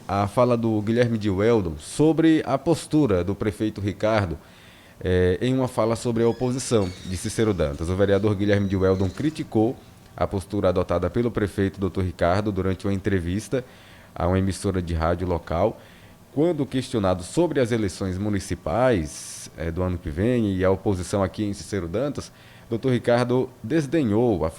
a fala do Guilherme de Weldon sobre a postura do prefeito Ricardo em uma fala sobre a oposição de Cícero Dantas. O vereador Guilherme de Weldon criticou a postura adotada pelo prefeito Dr. Ricardo durante uma entrevista a uma emissora de rádio local. Quando questionado sobre as eleições municipais do ano que vem e a oposição aqui em Cícero Dantas, Dr. Ricardo desdenhou,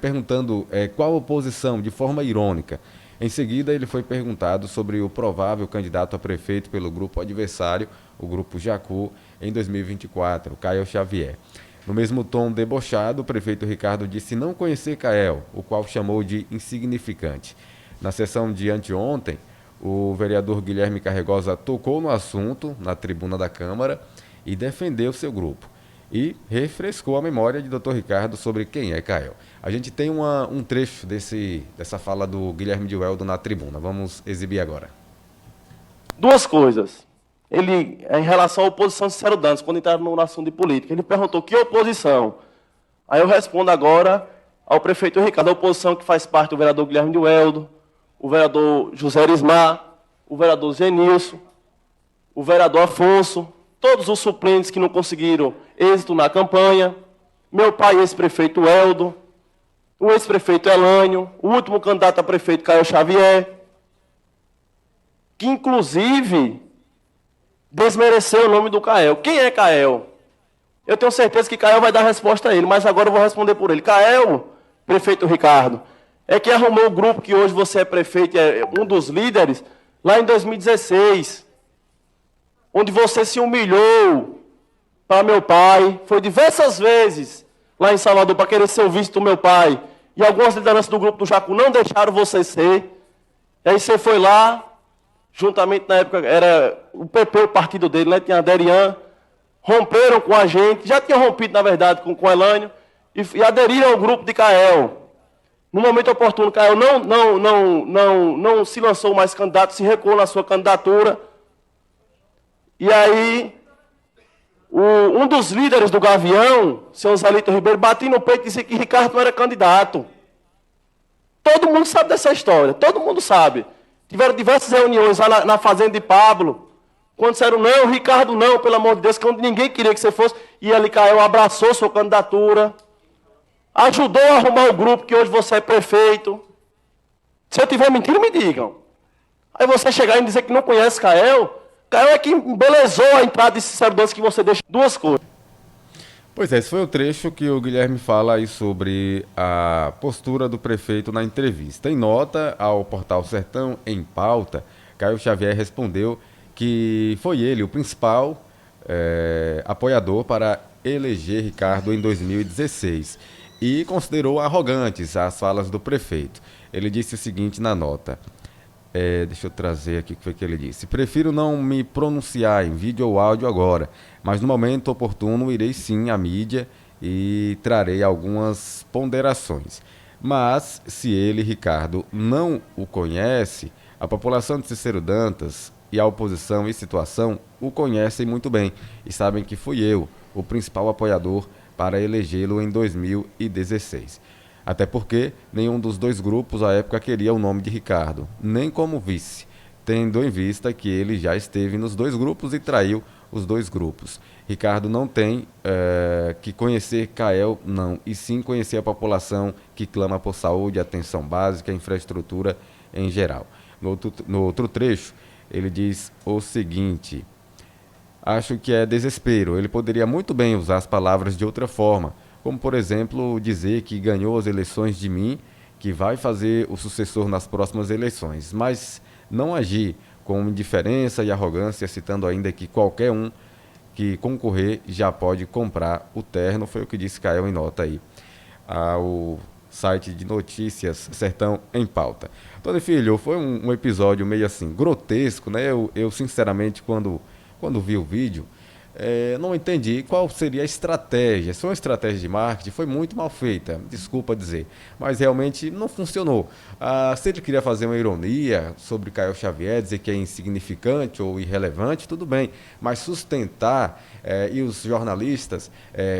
perguntando qual oposição, de forma irônica. Em seguida, ele foi perguntado sobre o provável candidato a prefeito pelo grupo adversário, o Grupo Jacu, em 2024, Caio Xavier. No mesmo tom debochado, o prefeito Ricardo disse não conhecer Caio, o qual chamou de insignificante. Na sessão de anteontem, o vereador Guilherme Carregosa tocou no assunto na tribuna da Câmara e defendeu seu grupo. E refrescou a memória de Dr. Ricardo sobre quem é Caio. A gente tem um trecho dessa fala do Guilherme de Weldon na tribuna. Vamos exibir agora. Duas coisas. Ele, em relação à oposição de Cícero Dantas, quando entraram no assunto de política, ele perguntou que oposição. Aí eu respondo agora ao prefeito Ricardo, a oposição que faz parte do vereador Guilherme de Weldon, o vereador José Erismar, o vereador Zenilson, o vereador Afonso, todos os suplentes que não conseguiram êxito na campanha, meu pai, ex-prefeito Weldon, o ex-prefeito Elânio, o último candidato a prefeito Caio Xavier, que inclusive desmereceu o nome do Caio. Quem é Caio? Eu tenho certeza que Caio vai dar resposta a ele, mas agora eu vou responder por ele. Caio, prefeito Ricardo, é que arrumou o grupo que hoje você é prefeito, é um dos líderes, lá em 2016, onde você se humilhou para meu pai, foi diversas vezes lá em Salvador para querer ser o vice do meu pai, e algumas lideranças do grupo do Jacu não deixaram você ser, e aí você foi lá, juntamente na época, era o PP, o partido dele, né, tinha a Derian, romperam com a gente, já tinha rompido na verdade com o Elânio, e aderiram ao grupo de Cael. No momento oportuno, Caio não se lançou mais candidato, se recuou na sua candidatura. E aí, um dos líderes do Gavião, seu Zelito Ribeiro, bateu no peito e disse que Ricardo não era candidato. Todo mundo sabe dessa história, todo mundo sabe. Tiveram diversas reuniões lá na fazenda de Pablo, quando disseram não, Ricardo não, pelo amor de Deus, quando ninguém queria que você fosse, e ele, Caio, abraçou sua candidatura. Ajudou a arrumar o grupo que hoje você é prefeito. Se eu estiver mentindo, me digam. Aí você chegar e dizer que não conhece Caio é que embelezou a entrada de Cícero Dantas que você deixa duas coisas. Pois é, esse foi o trecho que o Guilherme fala aí sobre a postura do prefeito na entrevista. Em nota ao portal Sertão em Pauta, Caio Xavier respondeu que foi ele o principal apoiador para eleger Ricardo em 2016. E considerou arrogantes as falas do prefeito. Ele disse o seguinte na nota. Deixa eu trazer aqui o que foi que ele disse. Prefiro não me pronunciar em vídeo ou áudio agora, mas no momento oportuno irei sim à mídia e trarei algumas ponderações. Mas, se ele, Ricardo, não o conhece, a população de Cícero Dantas e a oposição e situação o conhecem muito bem e sabem que fui eu, o principal apoiador para elegê-lo em 2016. Até porque nenhum dos dois grupos à época queria o nome de Ricardo, nem como vice, tendo em vista que ele já esteve nos dois grupos e traiu os dois grupos. Ricardo não tem que conhecer Cael, não, e sim conhecer a população que clama por saúde, atenção básica, infraestrutura em geral. No outro trecho, ele diz o seguinte: acho que é desespero. Ele poderia muito bem usar as palavras de outra forma, como, por exemplo, dizer que ganhou as eleições de mim, que vai fazer o sucessor nas próximas eleições, mas não agir com indiferença e arrogância, citando ainda que qualquer um que concorrer já pode comprar o terno, foi o que disse Caio em nota aí ao site de notícias Sertão em Pauta. Tony Filho, foi um episódio meio assim, grotesco, né? Eu sinceramente, quando vi o vídeo, não entendi qual seria a estratégia. Se foi uma estratégia de marketing, foi muito mal feita, desculpa dizer, mas realmente não funcionou. Se ele queria fazer uma ironia sobre Caio Xavier, dizer que é insignificante ou irrelevante, tudo bem, mas sustentar e os jornalistas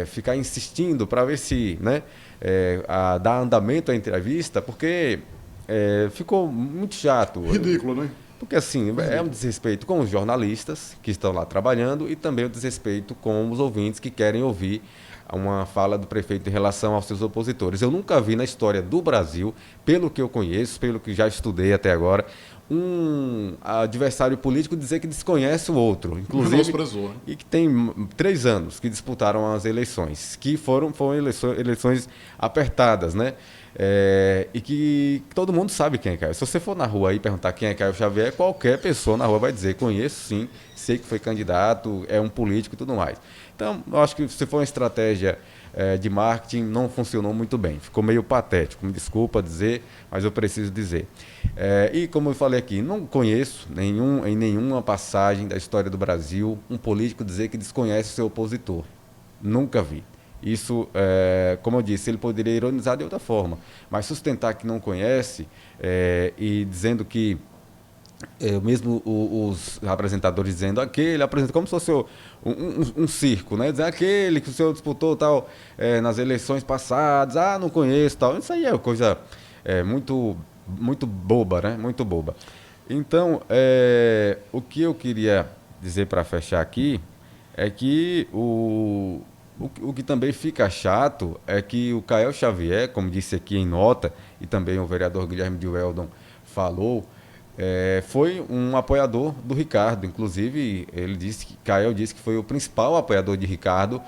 ficar insistindo para ver se, né, dar andamento à entrevista, porque ficou muito chato. Ridículo, né? Porque, assim, é um desrespeito com os jornalistas que estão lá trabalhando e também um desrespeito com os ouvintes que querem ouvir uma fala do prefeito em relação aos seus opositores. Eu nunca vi na história do Brasil, pelo que eu conheço, pelo que já estudei até agora, um adversário político dizer que desconhece o outro, inclusive, e que tem 3 anos que disputaram as eleições, que foram eleições apertadas, né? E que todo mundo sabe quem é Caio. Se você for na rua e perguntar quem é Caio Xavier, qualquer pessoa na rua vai dizer: conheço sim, sei que foi candidato, é um político e tudo mais. Então, eu acho que se for uma estratégia de marketing, não funcionou muito bem. Ficou meio patético, me desculpa dizer, mas eu preciso dizer. E como eu falei aqui, não conheço em nenhuma passagem da história do Brasil um político dizer que desconhece o seu opositor. Nunca vi. Isso, como eu disse, ele poderia ironizar de outra forma, mas sustentar que não conhece e dizendo que, mesmo os apresentadores dizendo aquele apresenta como se fosse um circo, né? Dizer aquele que o senhor disputou tal, nas eleições passadas, não conheço tal. Isso aí é coisa muito, muito boba, né? Muito boba. Então, o que eu queria dizer para fechar aqui é que o que também fica chato é que o Caio Xavier, como disse aqui em nota, e também o vereador Guilherme de Weldon falou, foi um apoiador do Ricardo. Inclusive, Caio disse que foi o principal apoiador de Ricardo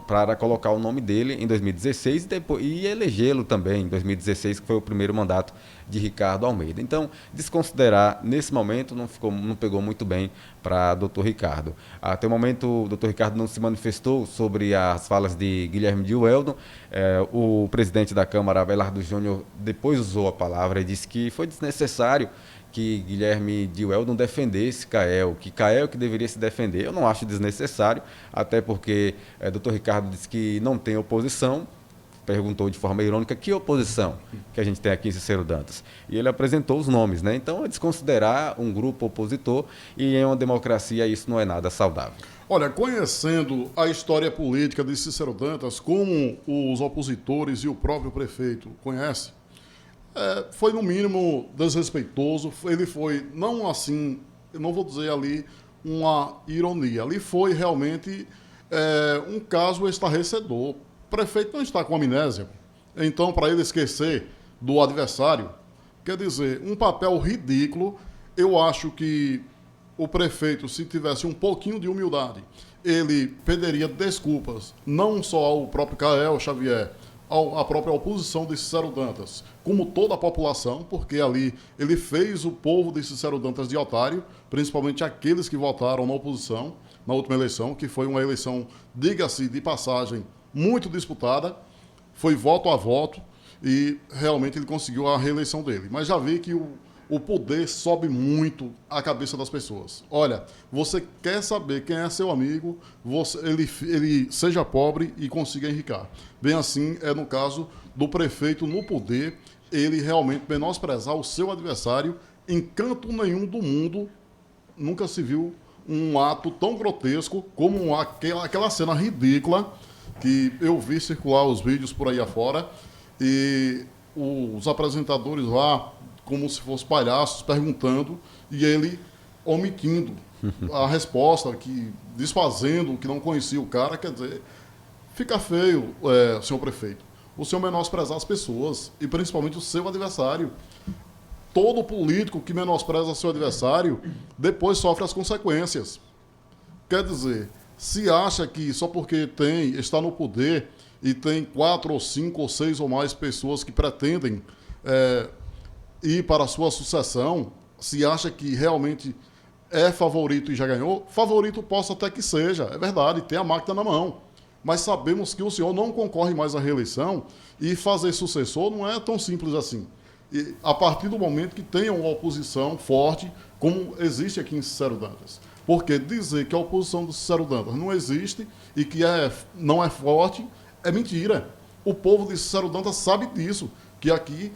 para colocar o nome dele em 2016 e elegê-lo também em 2016, que foi o primeiro mandato de Ricardo Almeida. Então, desconsiderar nesse momento não pegou muito bem para Dr. Ricardo. Até o momento, o Dr. Ricardo não se manifestou sobre as falas de Guilherme de Weldon. O presidente da Câmara, Abelardo Júnior, depois usou a palavra e disse que foi desnecessário que Guilherme de Weldon defendesse Caio, que Caio que deveria se defender. Eu não acho desnecessário, até porque Dr. Ricardo disse que não tem oposição. Perguntou de forma irônica que oposição que a gente tem aqui em Cícero Dantas. E ele apresentou os nomes, né? Então, é desconsiderar um grupo opositor, e em uma democracia isso não é nada saudável. Olha, conhecendo a história política de Cícero Dantas, como os opositores e o próprio prefeito conhecem, foi no mínimo desrespeitoso. Ele foi, não assim, eu não vou dizer ali uma ironia, ali foi realmente um caso estarrecedor. O prefeito não está com amnésia, então para ele esquecer do adversário, quer dizer, um papel ridículo. Eu acho que o prefeito, se tivesse um pouquinho de humildade, ele pediria desculpas, não só ao próprio Caio Xavier, à própria oposição de Cícero Dantas, como toda a população, porque ali ele fez o povo de Cícero Dantas de otário, principalmente aqueles que votaram na oposição na última eleição, que foi uma eleição, diga-se de passagem, muito disputada, foi voto a voto, e realmente ele conseguiu a reeleição dele. Mas já vi que o poder sobe muito a cabeça das pessoas. Olha, você quer saber quem é seu amigo, ele seja pobre e consiga enriquecer. Bem assim é no caso do prefeito no poder, ele realmente menosprezar o seu adversário. Em canto nenhum do mundo nunca se viu um ato tão grotesco como aquela cena ridícula que eu vi circular os vídeos por aí afora, e os apresentadores lá, como se fossem palhaços, perguntando, e ele omitindo a resposta, desfazendo que não conhecia o cara. Quer dizer, fica feio, senhor prefeito, o senhor menosprezar as pessoas, e principalmente o seu adversário. Todo político que menospreza seu adversário, depois sofre as consequências. Quer dizer, se acha que só porque está no poder e tem 4 ou 5 ou 6 ou mais pessoas que pretendem ir para a sua sucessão, se acha que realmente é favorito e já ganhou, favorito possa até que seja, é verdade, tem a máquina na mão. Mas sabemos que o senhor não concorre mais à reeleição, e fazer sucessor não é tão simples assim. E a partir do momento que tenha uma oposição forte, como existe aqui em Cícero Dantas. Porque dizer que a oposição do Cícero Dantas não existe e que não é forte é mentira. O povo de Cícero Dantas sabe disso, que aqui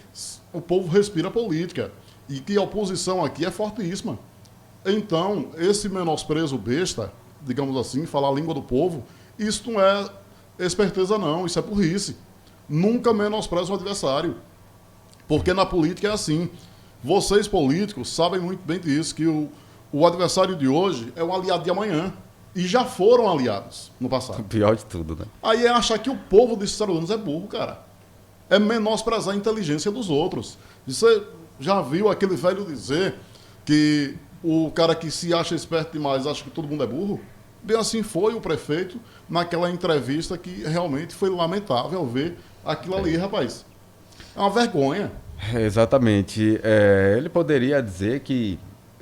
o povo respira política e que a oposição aqui é fortíssima. Então, esse menosprezo besta, digamos assim, falar a língua do povo, isso não é esperteza não, isso é burrice. Nunca menospreze o adversário. Porque na política é assim. Vocês políticos sabem muito bem disso, que o adversário de hoje é o aliado de amanhã. E já foram aliados no passado. O pior de tudo, né? Aí é achar que o povo de Cícero é burro, cara. É menosprezar a inteligência dos outros. Você já viu aquele velho dizer que o cara que se acha esperto demais acha que todo mundo é burro? Bem assim foi o prefeito naquela entrevista que realmente foi lamentável ver aquilo ali, rapaz. É uma vergonha. Exatamente. Ele poderia dizer que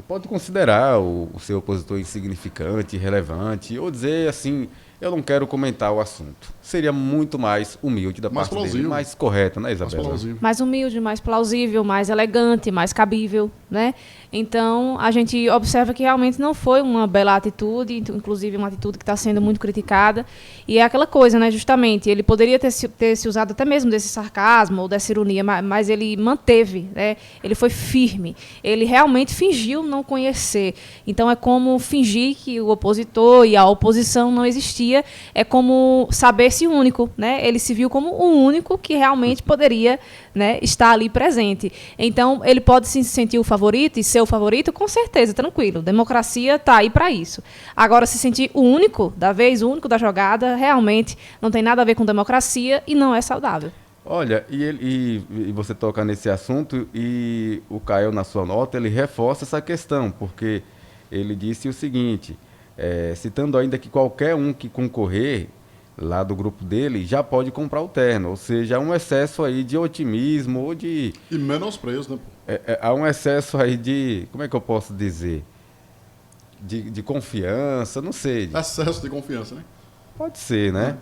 pode considerar o seu opositor insignificante, irrelevante, ou dizer assim, eu não quero comentar o assunto. Seria muito mais humilde da Mais parte dele, plausível. mais correto, né, Mais Isabela? plausível. Mais humilde, mais plausível, mais elegante, mais cabível, né? Então, a gente observa que realmente não foi uma bela atitude, inclusive uma atitude que está sendo muito criticada. E é aquela coisa, né? Justamente, ele poderia ter se usado até mesmo desse sarcasmo ou dessa ironia, mas ele manteve, né? Ele foi firme. Ele realmente fingiu não conhecer. Então, é como fingir que o opositor e a oposição não existia. É como saber-se único, né? Ele se viu como o único que realmente poderia, né, estar ali presente. Então, ele pode se sentir o favorito e ser o favorito, com certeza, tranquilo. Democracia está aí para isso. Agora, se sentir o único da vez, o único da jogada, realmente não tem nada a ver com democracia e não é saudável. Olha, e você toca nesse assunto e o Caio, na sua nota, ele reforça essa questão, porque ele disse o seguinte, citando ainda que qualquer um que concorrer lá do grupo dele já pode comprar o terno, ou seja, há um excesso aí de otimismo ou de... E menosprezo, né? há um excesso aí de, como é que eu posso dizer? De confiança, não sei. Excesso de confiança, né? Pode ser, né?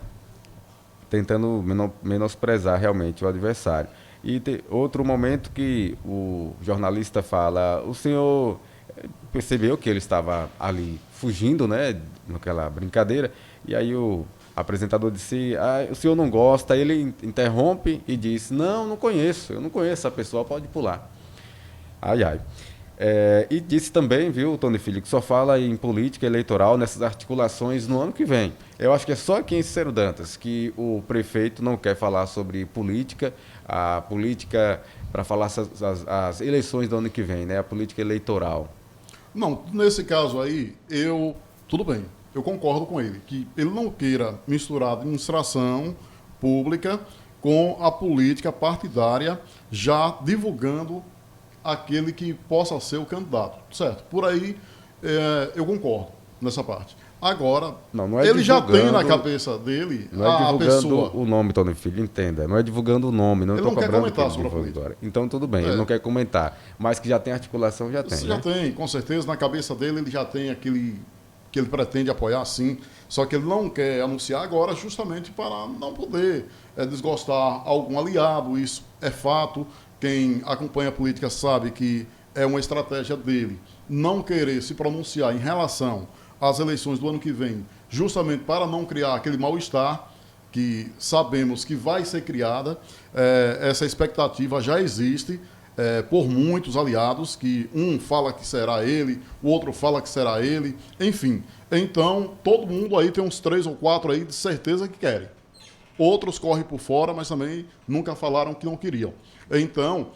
Tentando menosprezar realmente o adversário. E outro momento que o jornalista fala, o senhor percebeu que ele estava ali fugindo, né, naquela brincadeira, e aí o apresentador disse, o senhor não gosta, ele interrompe e diz, não conheço, eu não conheço a pessoa, pode pular. Ai, ai. E disse também, viu, Tony Filho, que só fala em política eleitoral nessas articulações no ano que vem. Eu acho que é só aqui em Cícero Dantas que o prefeito não quer falar sobre política, a política para falar as eleições do ano que vem, né, a política eleitoral. Não, nesse caso aí, tudo bem, eu concordo com ele, que ele não queira misturar a administração pública com a política partidária, já divulgando aquele que possa ser o candidato, certo? Por aí eu concordo nessa parte. Agora, não é ele já tem na cabeça dele não é divulgando pessoa. o nome, Tony Filho, entenda. Não é divulgando o nome, não Ele estou não quer cobrando comentar que ele sobre a divulgue política. agora. Então tudo bem, ele não quer comentar. Mas que já tem articulação, já tem. Já né? tem, com certeza, na cabeça dele ele já tem aquele que ele pretende apoiar, sim. Só que ele não quer anunciar agora justamente para não poder desgostar algum aliado. Isso é fato. Quem acompanha a política sabe que é uma estratégia dele não querer se pronunciar em relação às eleições do ano que vem, justamente para não criar aquele mal-estar que sabemos que vai ser criada. Essa expectativa já existe por muitos aliados, que um fala que será ele, o outro fala que será ele, enfim. Então, todo mundo aí tem uns 3 ou 4 aí de certeza que querem. Outros correm por fora, mas também nunca falaram que não queriam. Então,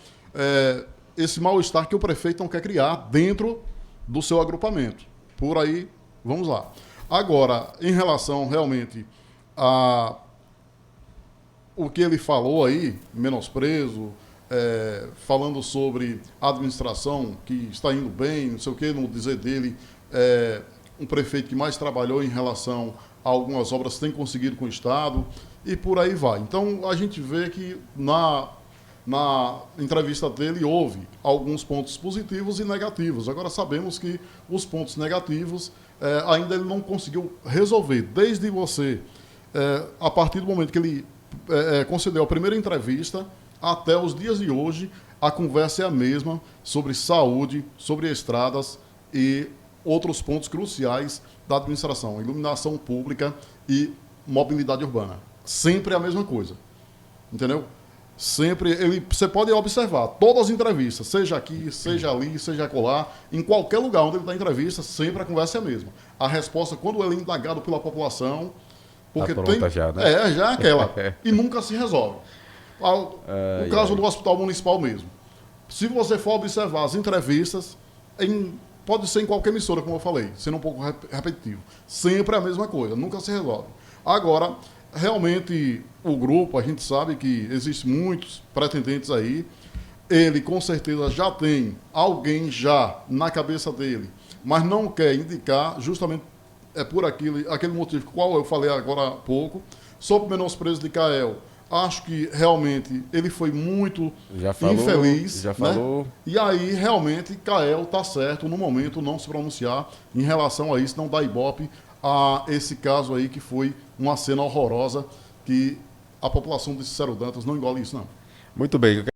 esse mal-estar que o prefeito não quer criar dentro do seu agrupamento. Por aí, vamos lá. Agora, em relação realmente a o que ele falou aí, menosprezo, falando sobre a administração que está indo bem, não sei o quê, no dizer dele, um prefeito que mais trabalhou em relação a algumas obras que tem conseguido com o Estado, e por aí vai. Então, a gente vê que na entrevista dele houve alguns pontos positivos e negativos. Agora sabemos que os pontos negativos ainda ele não conseguiu resolver. Desde você, a partir do momento que ele concedeu a primeira entrevista, até os dias de hoje, a conversa é a mesma sobre saúde, sobre estradas e outros pontos cruciais da administração, iluminação pública e mobilidade urbana. Sempre a mesma coisa, entendeu? Sempre, você pode observar, todas as entrevistas, seja aqui, seja ali, seja acolá, em qualquer lugar onde ele dá entrevista, sempre a conversa é a mesma. A resposta, quando ele é indagado pela população, porque tá pronta tem... já, né? já é aquela, e nunca se resolve. O caso do Hospital Municipal mesmo. Se você for observar as entrevistas, pode ser em qualquer emissora, como eu falei, sendo um pouco repetitivo. Sempre a mesma coisa, nunca se resolve. Agora, realmente, o grupo, a gente sabe que existem muitos pretendentes aí. Ele, com certeza, já tem alguém já na cabeça dele, mas não quer indicar, justamente por aquele motivo qual eu falei agora há pouco, sobre o menosprezo de Kael. Acho que realmente ele foi muito infeliz. Já falou. Né? E aí, realmente, Kael está certo no momento não se pronunciar em relação a isso, não dar ibope a esse caso aí que foi uma cena horrorosa que a população de Cícero Dantas não engole isso, não. Muito bem.